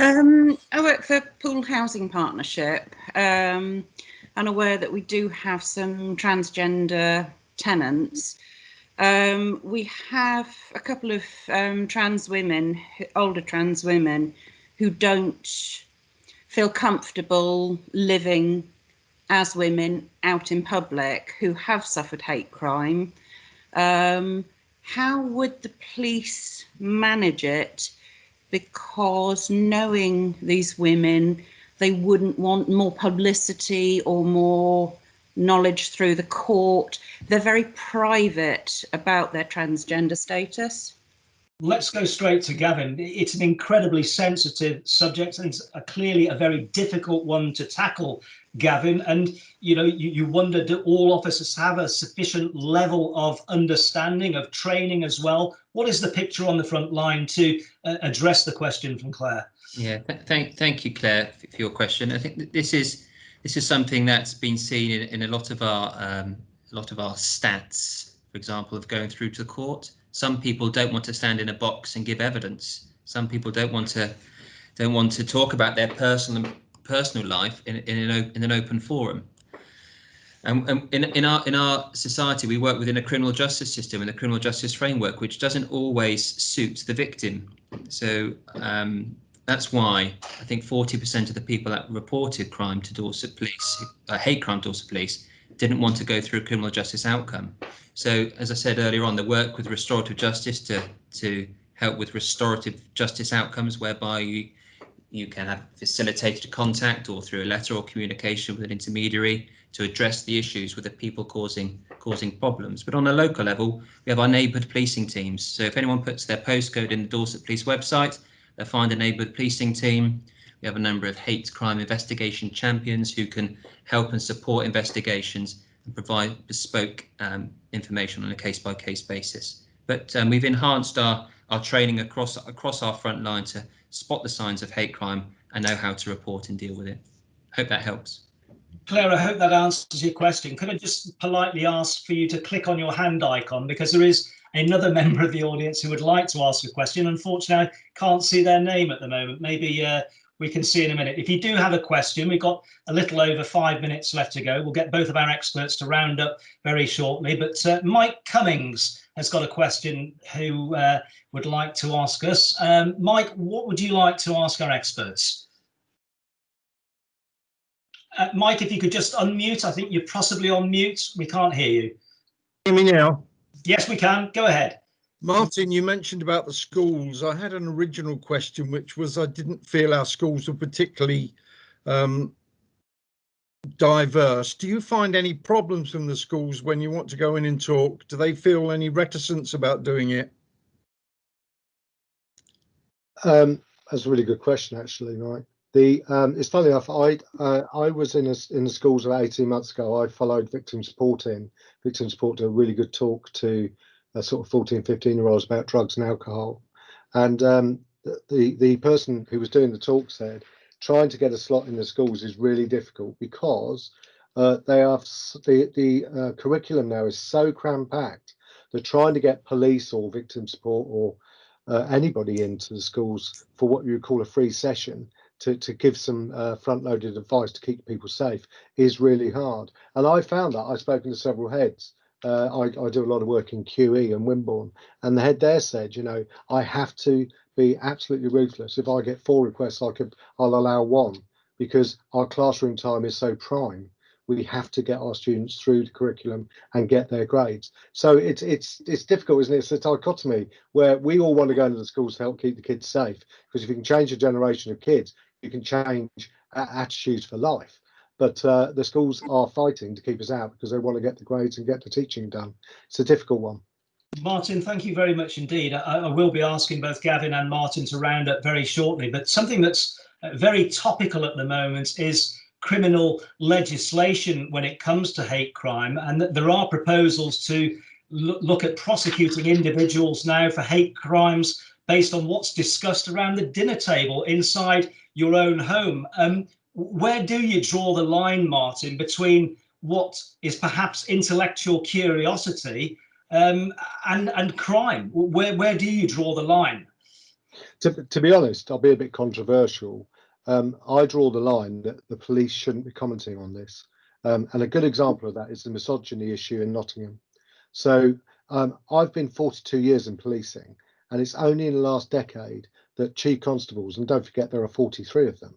I work for Pool Housing Partnership, and aware that we do have some transgender tenants. We have a couple of trans women, older trans women, who don't feel comfortable living as women out in public, who have suffered hate crime. How would the police manage it? Because knowing these women, they wouldn't want more publicity or more knowledge through the court. They're very private about their transgender status. Let's go straight to Gavin. It's an incredibly sensitive subject, and it's clearly a very difficult one to tackle, Gavin. And you wonder, do all officers have a sufficient level of understanding, of training as well? What is the picture on the front line to address the question from Claire? Yeah, thank you, Claire, for your question. I think that this is something that's been seen in a lot of our stats for example, of going through to court. Some people don't want to stand in a box and give evidence. Some people don't want to talk about their personal life in an open forum. And in our society, we work within a criminal justice system and a criminal justice framework, which doesn't always suit the victim. So that's why I think 40% of the people that reported crime to Dorset Police, hate crime to Dorset Police, didn't want to go through a criminal justice outcome. So, as I said earlier on, the work with restorative justice to help with restorative justice outcomes, whereby you can have facilitated contact or through a letter or communication with an intermediary to address the issues with the people causing problems. But on a local level, we have our neighbourhood policing teams. So if anyone puts their postcode in the Dorset Police website, they'll find a neighbourhood policing team. We have a number of hate crime investigation champions who can help and support investigations and provide bespoke information on a case-by-case basis. But we've enhanced our training across our front line to spot the signs of hate crime and know how to report and deal with it. Hope that helps. Claire, I hope that answers your question. Could I just politely ask for you to click on your hand icon, because there is another member of the audience who would like to ask a question. Unfortunately, I can't see their name at the moment. Maybe we can see in a minute. If you do have a question, we've got a little over 5 minutes left to go. We'll get both of our experts to round up very shortly. But Mike Cummings has got a question who would like to ask us. Mike, what would you like to ask our experts? Mike, if you could just unmute. I think you're possibly on mute. We can't hear you. Hear me now? Yes, we can. Go ahead. Martyn, you mentioned about the schools. I had an original question, which was I didn't feel our schools were particularly diverse. Do you find any problems from the schools when you want to go in and talk? Do they feel any reticence about doing it? That's a really good question, actually, Mike. It's funny enough. I was in the schools about 18 months ago. I followed victim support in. Victim support did a really good talk to sort of 14, 15-year-olds about drugs and alcohol. And the person who was doing the talk said, trying to get a slot in the schools is really difficult because the curriculum now is so cram-packed that trying to get police or victim support or anybody into the schools for what you would call a free session to give some front-loaded advice to keep people safe is really hard. And I found that. I've spoken to several heads. I do a lot of work in QE and Wimborne, and the head there said, you know, I have to be absolutely ruthless. If I get 4 requests, I'll allow 1 because our classroom time is so prime. We have to get our students through the curriculum and get their grades. So it's difficult, isn't it? It's a dichotomy where we all want to go into the schools to help keep the kids safe, because if you can change a generation of kids, you can change attitudes for life. But the schools are fighting to keep us out because they want to get the grades and get the teaching done. It's a difficult one. Martyn, thank you very much indeed. I will be asking both Gavin and Martyn to round up very shortly, but something that's very topical at the moment is criminal legislation when it comes to hate crime, and that there are proposals to look at prosecuting individuals now for hate crimes based on what's discussed around the dinner table inside your own home. Where do you draw the line, Martyn, between what is perhaps intellectual curiosity and crime? Where do you draw the line? To be honest, I'll be a bit controversial. I draw the line that the police shouldn't be commenting on this. And a good example of that is the misogyny issue in Nottingham. So I've been 42 years in policing, and it's only in the last decade that chief constables, and don't forget there are 43 of them,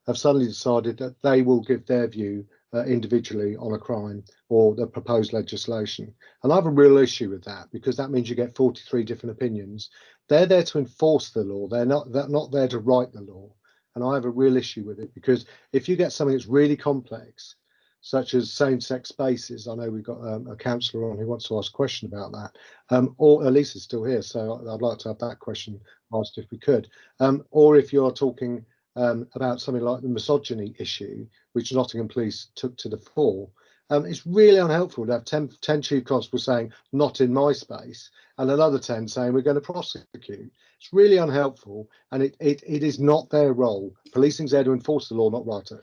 have suddenly decided that they will give their view individually on a crime or the proposed legislation. And I have a real issue with that, because that means you get 43 different opinions. They're there to enforce the law. They're not there to write the law. And I have a real issue with it, because if you get something that's really complex, such as same-sex spaces, I know we've got a counsellor on who wants to ask a question about that, or Elise is still here, so I'd like to have that question asked if we could. Or if you're talking about something like the misogyny issue, which Nottingham Police took to the fore, it's really unhelpful to have 10 chief constables saying, not in my space, and another 10 saying, we're going to prosecute. It's really unhelpful, and it is not their role. Policing's there to enforce the law, not write it.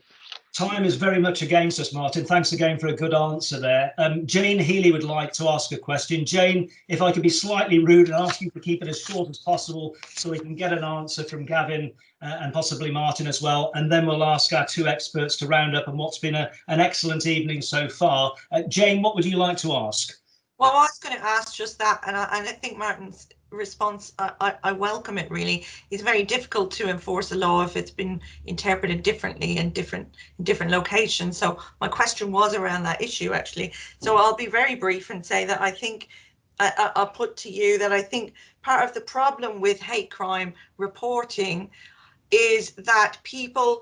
Time is very much against us, Martyn. Thanks again for a good answer there. Jane Healy would like to ask a question. Jane, if I could be slightly rude and ask you to keep it as short as possible so we can get an answer from Gavin and possibly Martyn as well. And then we'll ask our two experts to round up on what's been an excellent evening so far. Jane, what would you like to ask? Well, I was going to ask just that, and I think Martyn's response, I welcome it really. It's very difficult to enforce a law if it's been interpreted differently in different locations. So my question was around that issue actually. So I'll be very brief and say that I think I'll put to you that I think part of the problem with hate crime reporting is that people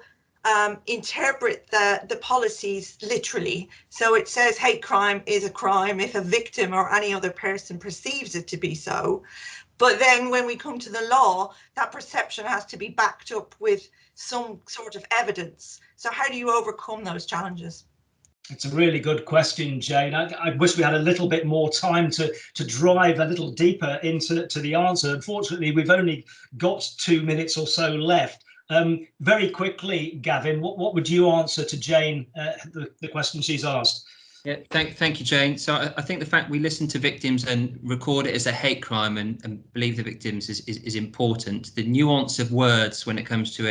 interpret the policies literally. So it says hate crime is a crime if a victim or any other person perceives it to be so. But then when we come to the law, that perception has to be backed up with some sort of evidence. So how do you overcome those challenges? It's a really good question, Jane. I wish we had a little bit more time to drive a little deeper into the answer. Unfortunately, we've only got 2 minutes or so left. Very quickly, Gavin, what would you answer to Jane, the question she's asked? Yeah, thank you, Jane. So I think the fact we listen to victims and record it as a hate crime and believe the victims is important. The nuance of words when it comes to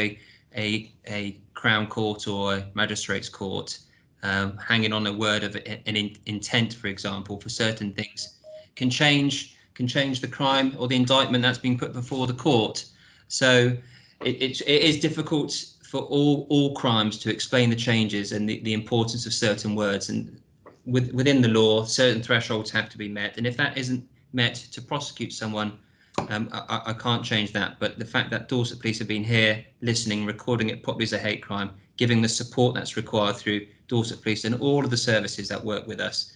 a Crown Court or a magistrate's court, hanging on a word of an intent, for example, for certain things, can change the crime or the indictment that's been put before the court. So it is difficult for all crimes to explain the changes and the importance of certain words, and within the law certain thresholds have to be met, and if that isn't met to prosecute someone, I can't change that. But the fact that Dorset Police have been here listening, recording it properly as a hate crime, giving the support that's required through Dorset Police and all of the services that work with us,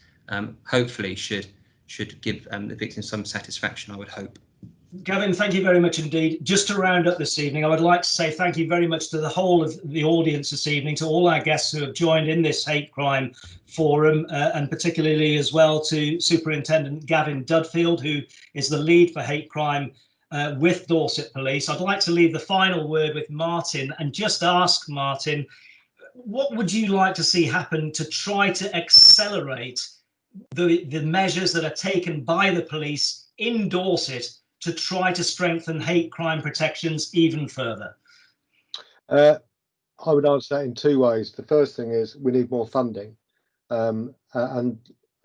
hopefully should give the victims some satisfaction, I would hope. Gavin, thank you very much indeed. Just to round up this evening, I would like to say thank you very much to the whole of the audience this evening, to all our guests who have joined in this hate crime forum, and particularly as well to Superintendent Gavin Dudfield, who is the lead for hate crime with Dorset Police. I'd like to leave the final word with Martyn and just ask Martyn, what would you like to see happen to try to accelerate the measures that are taken by the police in Dorset to try to strengthen hate crime protections even further? I would answer that in two ways. The first thing is we need more funding. And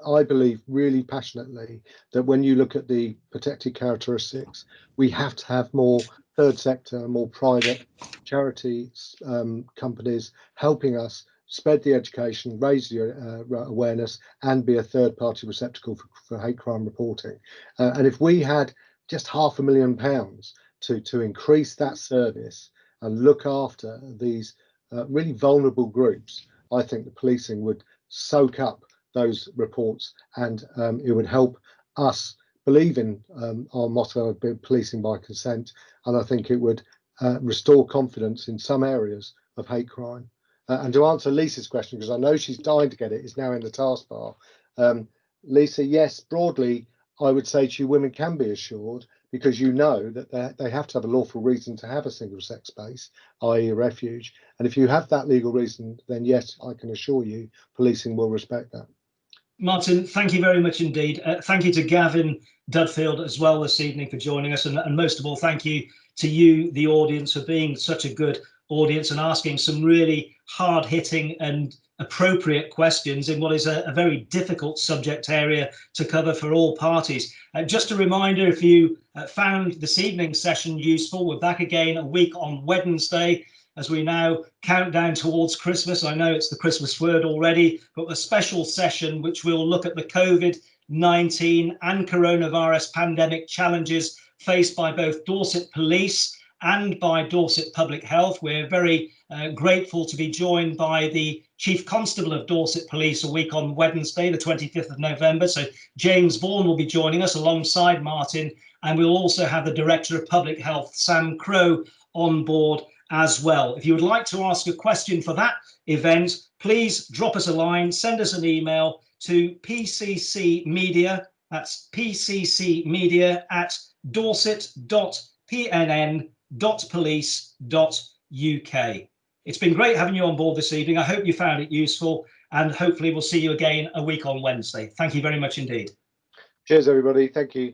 I believe really passionately that when you look at the protected characteristics, we have to have more third sector, more private charity companies helping us spread the education, raise the awareness, and be a third-party receptacle for hate crime reporting. And if we had just £500,000 to increase that service and look after these really vulnerable groups, I think the policing would soak up those reports, and it would help us believe in our motto of policing by consent, and I think it would restore confidence in some areas of hate crime. And to answer Lisa's question, because I know she's dying to get it, it's now in the taskbar. Lisa, yes, broadly, I would say to you, women can be assured, because you know that they have to have a lawful reason to have a single sex space, i.e. a refuge. And if you have that legal reason, then yes, I can assure you policing will respect that. Martyn, thank you very much indeed. Thank you to Gavin Dudfield as well this evening for joining us. And most of all, thank you to you, the audience, for being such a good audience and asking some really hard-hitting and appropriate questions in what is a very difficult subject area to cover for all parties. Just a reminder, if you found this evening's session useful, we're back again a week on Wednesday as we now count down towards Christmas. I know it's the Christmas word already, but a special session which will look at the COVID-19 and coronavirus pandemic challenges faced by both Dorset Police and by Dorset Public Health. We're very grateful to be joined by the Chief Constable of Dorset Police a week on Wednesday, the 25th of November. So James Vaughan will be joining us alongside Martyn, and we'll also have the Director of Public Health, Sam Crowe, on board as well. If you would like to ask a question for that event, please drop us a line, send us an email to pccmedia, that's pccmedia@dorset.pnn.police.uk. It's been great having you on board this evening. I hope you found it useful, and hopefully we'll see you again a week on Wednesday. Thank you very much indeed. Cheers, everybody. Thank you.